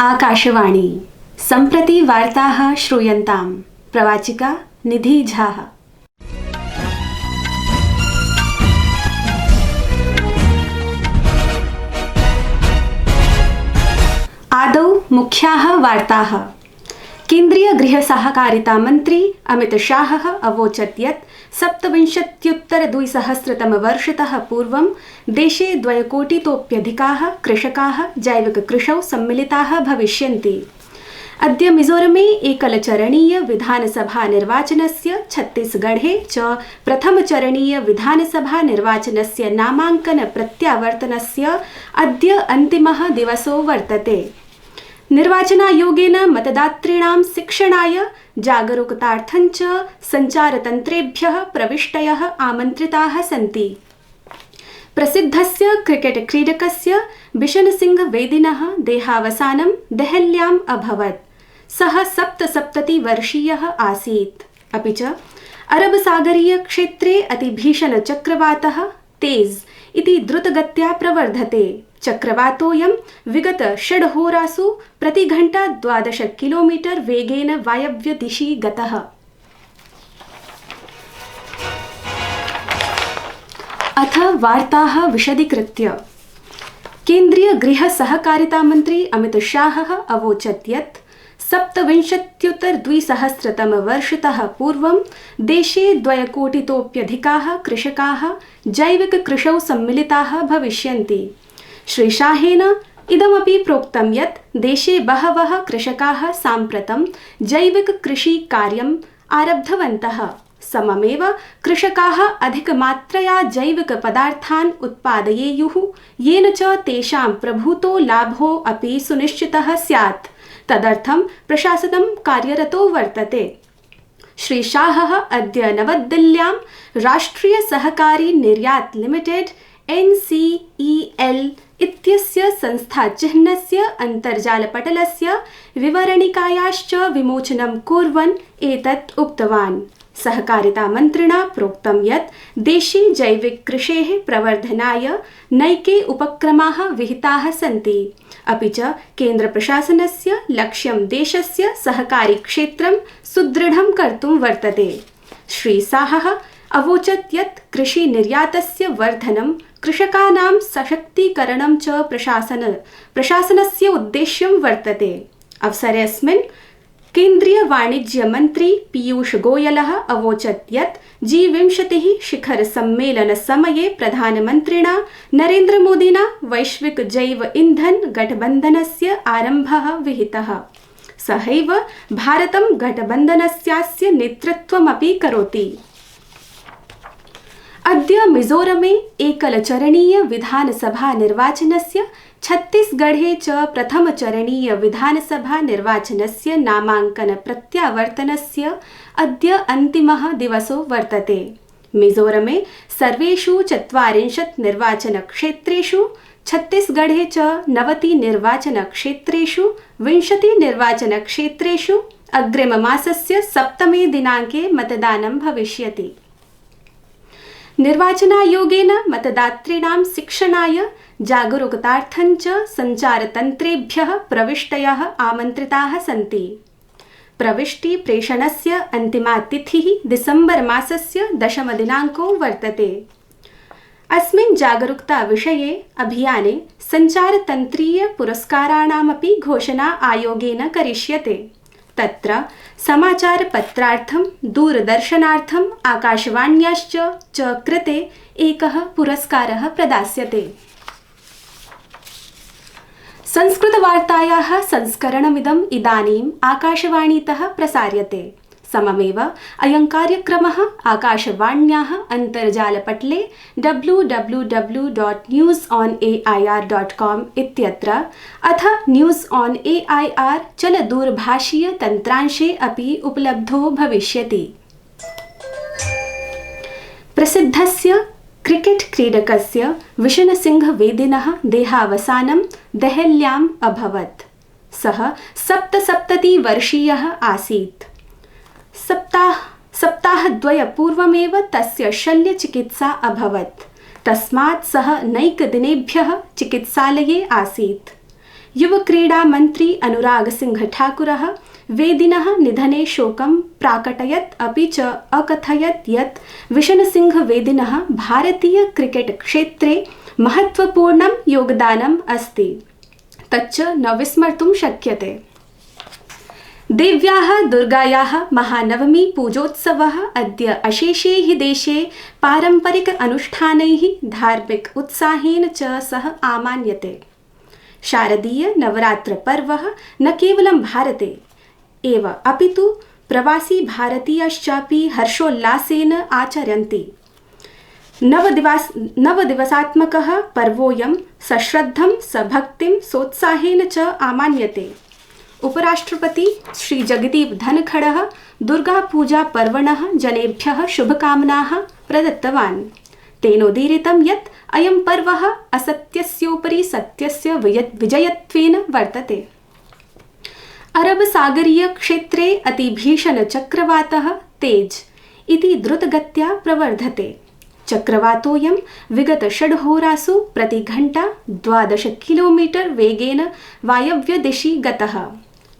आकाशवाणी सम्प्रति वार्ताः श्रूयन्ताम्। प्रवाचिका निधि झा। आदौ मुख्याः वार्ताः। केन्द्रीय गृह सहकारिता मंत्री अमित शाहः अवोचत् यत् 27-2000तमवर्षतः पूर्वं देशे 2 कोटितोप्यधिकाः कृषकाः जैविककृषौ सम्मिलिताः भविष्यन्ति। अद्य मिजोरमे एकलचरणीय विधानसभा निर्वाचनस्य छत्तीसगढ़े च प्रथमचरणीय विधानसभा निर्वाचनस्य नामाङ्कन प्रत्यावर्तनस्य अद्य अन्तिमः दिवसो वर्तते। निर्वाचनायोगेन मतदातॄणां शिक्षणाय जागरूकतार्थं च सञ्चारतन्त्रेभ्यः प्रविष्टयः आमन्त्रिताः सन्ति। प्रसिद्धस्य क्रिकेट क्रीडकस्य बिशन सिंह वेदिनः देहावसानं देहल्याम् अभवत्। सः 77 वर्षीयः आसीत्। अपि च अरबसागरीय क्षेत्रे अतिभीषण चक्रवातः तेज़ इति द्रुतगत्या प्रवर्धते। चक्रवातोऽयं विगत 6 होरासु प्रतिघण्टा 12 किलोमीटर वेगेन वायव्यदिशि गतः। अथ वार्ताः विशदीकृत्य। केन्द्रीय गृह सहकारिता मंत्री अमित शाहः अवोचत् यत् 27-2000तमवर्षतः पूर्वं देशे 2 कोटितोप्यधिकाः कृषकाः जैविककृषौ सम्मिलिताः भविष्यन्ति। श्री शाहेन इदमपि प्रोक्तं यत् देशे बहवः कृषकाः साम्प्रतं जैविककृषिकार्यम् आरब्धवन्तः। सममेव कृषकाः अधिकमात्रया जैविकपदार्थान् उत्पादयेयुः, येन च तेषां प्रभूतो लाभो अपि सुनिश्चितः स्यात्। तदर्थं प्रशासनं कार्यरतो वर्तते। श्री शाहः अद्य नवदिल्ल्यां राष्ट्रीय सहकारी निर्यात लिमिटेड NCEL इत्यस्य संस्थाचिह्नस्य अन्तर्जालपटलस्य विवरणिकायाश्च विमोचनं कुर्वन् एतत् उक्तवान्। सहकारिता मन्त्रिणा प्रोक्तं यत् देशे जैविककृषेः प्रवर्धनाय नैके उपक्रमाः विहिताः सन्ति। अपि च केन्द्रप्रशासनस्य लक्ष्यं देशस्य सहकारी क्षेत्रं सुदृढं कर्तुं वर्तते। श्री शाहः अवोचत् यत् कृषि निर्यातस्य वर्धनं कृषकाणां सशक्तीकरणं च प्रशासनस्य उद्देश्यं वर्तते। अवसरेऽस्मिन् केन्द्रीय वाणिज्य मंत्री पीयूष गोयलः अवोचत् यत् G20 शिखर सम्मेलन समये प्रधानमन्त्रिणा नरेन्द्र मोदिना वैश्विक जैव ईंधन गठबन्धनस्य आरम्भः विहितः। सहैव भारतं गठबन्धनस्यास्य नेतृत्वमपि करोति। अद्य मिजोरमे एकलचरणीय विधानसभा निर्वाचनस्य छत्तीसगढ़े च प्रथमचरणीय विधानसभा निर्वाचनस्य नामाङ्कन प्रत्यावर्तनस्य अद्य अन्तिमः दिवसो वर्तते। मिजोरमे सर्वेषु 40 निर्वाचनक्षेत्रेषु, छत्तीसगढ़े च 90 निर्वाचनक्षेत्रेषु, 20 निर्वाचनक्षेत्रेषु अग्रिममासस्य 7 दिनाङ्के मतदानं भविष्यति। निर्वाचनायोगेन मतदातॄणां शिक्षणाय जागरूकतार्थं च सञ्चारतन्त्रेभ्यः प्रविष्टयः आमन्त्रिताः सन्ति। प्रविष्टि प्रेषणस्य अन्तिमा तिथिः दिसम्बर मासस्य 10 दिनाङ्को वर्तते। अस्मिन् जागरूकता विषये अभियाने सञ्चारतन्त्रीय पुरस्काराणामपि घोषणा आयोगेन करिष्यते। तत्र समाचारपत्रार्थं, दूरदर्शनार्थं, आकाशवाण्याश्च च कृते एकः पुरस्कारः प्रदास्यते। संस्कृतवार्तायाः संस्करणमिदम् इदानीम् आकाशवाणीतः प्रसार्यते। सममेव अयं कार्यक्रमः आकाशवाण्याः अन्तर्जालपटले www.newsonair.com इत्यत्र अथ न्यूज़ ऑन AIR चलदूरभाषीय तन्त्रांशे अपि उपलब्धो भविष्यति। प्रसिद्धस्य क्रिकेट क्रीडकस्य बिशन सिंह वेदिनः देहावसानं देहल्याम् अभवत्। सः 77 वर्षीयः आसीत्। सप्ताहद्वयपूर्वमेव तस्य शल्यचिकित्सा अभवत्। तस्मात् सः नैकदिनेभ्यः चिकित्सालये आसीत्। युवक्रीडामन्त्री अनुरागसिंहठाकुरः वेदिनः निधने शोकं प्राकटयत् अपि च अकथयत् यत् विशनसिंहवेदिनः भारतीय क्रिकेट् क्षेत्रे महत्त्वपूर्णं योगदानम् अस्ति, तच्च न विस्मर्तुं शक्यते। देव्याः दुर्गायाः महानवमी पूजोत्सवः अद्य अशेषे हि देशे पारम्परिक अनुष्ठानैः धार्मिक उत्साहेन च सह आमान्यते। शारदीय नवरात्रपर्वः न केवलं भारते एव अपितु प्रवासी भारतीयश्चापि हर्षोल्लासेन आचरन्ति। नवदिवसात्मकः पर्वोऽयं सश्रद्धं सभक्तिं सोत्साहेन च आमान्यते। उपराष्ट्रपति श्री जगदीप धनखड़ः दुर्गापूजा पर्वणः जनेभ्यः शुभकामनाः प्रदत्तवान्। तेनोदीरितं यत् अयं पर्वः असत्यस्योपरि सत्यस्य विजयत्वेन वर्तते। अरबसागरीय क्षेत्रे अतिभीषणचक्रवातः तेज इति द्रुतगत्या प्रवर्धते। चक्रवातोऽयं विगत 6 होरासु प्रतिघण्टा 12 किलोमीटर वेगेन वायव्यदिशि गतः।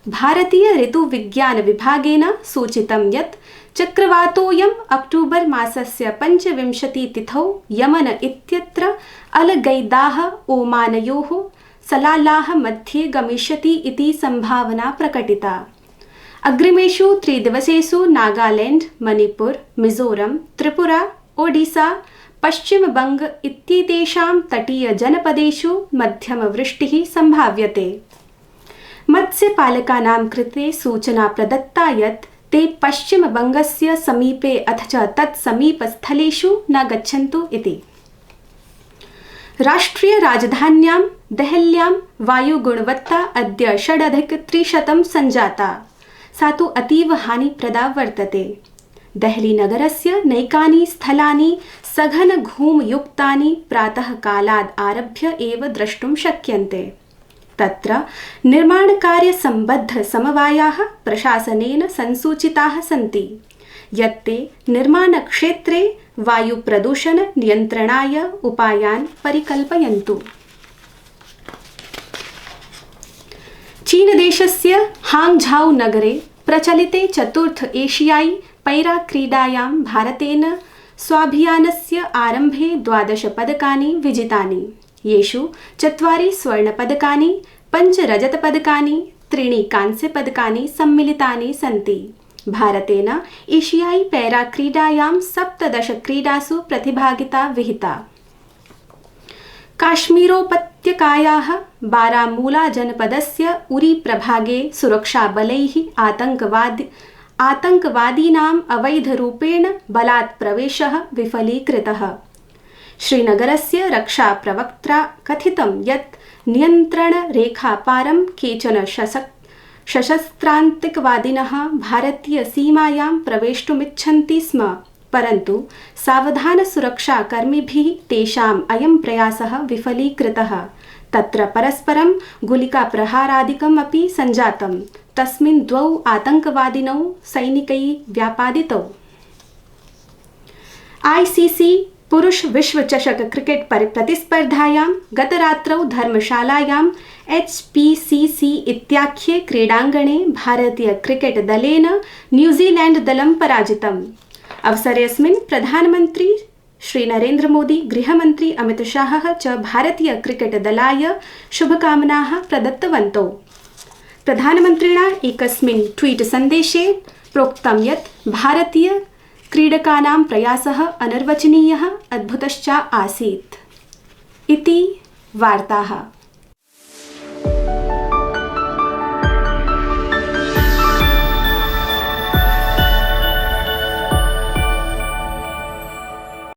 भारतीय ऋतुविज्ञान विभागेन सूचितं यत् चक्रवातोऽयं अक्टूबर मासस्य 25 तिथौ यमन इत्यत्र अलगैदाः ओमानयोः सलालाः मध्ये गमिष्यति इति संभावना प्रकटिता। अग्रिमेषु 3 दिवसेषु नागालैंड, मणिपुर, मिजोरम, त्रिपुरा, ओडिशा, पश्चिमबंग इत्येतेषां तटीयजनपदेषु मध्यमवृष्टिः संभाव्यते। मत्स्यपालकानां कृते सूचना प्रदत्ता यत् ते पश्चिमबंगस्य समीपे अथ च तत्समीपस्थलेषु न गच्छन्तु इति। राष्ट्रियराजधान्यां देहल्यां वायुगुणवत्ता अद्य 6,300 सञ्जाता। सा तु अतीव हानिप्रदा वर्तते। देहलीनगरस्य नैकानि स्थलानि सघनघूमयुक्तानि प्रातःकालाद् आरभ्य एव द्रष्टुं शक्यन्ते। तत्र निर्माणकार्यसम्बद्धसमवायाः प्रशासनेन संसूचिताः सन्ति यत् ते निर्माणक्षेत्रे वायुप्रदूषणनियन्त्रणाय उपायान् परिकल्पयन्तु। चीनदेशस्य हाङ्गझौ नगरे प्रचलिते चतुर्थ एशियाई पैराक्रीडायां भारतेन स्वाभियानस्य आरम्भे 12 पदकानि विजितानि, येषु 4 स्वर्णपदकानि, 5 रजतपदकानि, 3 कांस्यपदकानि सम्मिलितानि सन्ति। भारतेन एशियाई पैराक्रीडायां 17 क्रीडासु प्रतिभागिता विहिता। काश्मीरोपत्यकायाः बारामूला जनपदस्य उरी प्रभागे सुरक्षाबलैः आतंकवादीनाम् अवैधरूपेण बलात् प्रवेशः विफलीकृतः। श्रीनगरस्य रक्षाप्रवक्त्रा कथितं यत् नियन्त्रणरेखापारं केचन सशस्त्रान्तिकवादिनः भारतीयसीमायां प्रवेष्टुमिच्छन्ति स्म, परन्तु सावधानसुरक्षाकर्मिभिः तेषाम् अयं प्रयासः विफलीकृतः। तत्र परस्परं गुलिकाप्रहारादिकम् अपि सञ्जातम्। तस्मिन् 2 आतंकवादिनौ सैनिकैः व्यापादितौ। ICC पुरुष विश्वचषक क्रिकेट प्रतिस्पर्धायां गतरात्रौ धर्मशालायां HPCC इत्याख्ये क्रीडाङ्गणे भारतीय क्रिकेट दलेन न्यूजीलैंड दलं पराजितम्। अवसरेऽस्मिन् प्रधानमन्त्री श्री नरेन्द्र मोदी, गृहमन्त्री अमित शाहः च भारतीय क्रिकेट दलाय शुभकामनाः प्रदत्तवन्तौ। प्रधानमन्त्रिणा एकस्मिन् ट्वीट सन्देशे प्रोक्तं यत् भारतीय क्रीडकानां प्रयासः अनिर्वचनीयः, अद्भुतश्च आसीत् इति वार्ताः।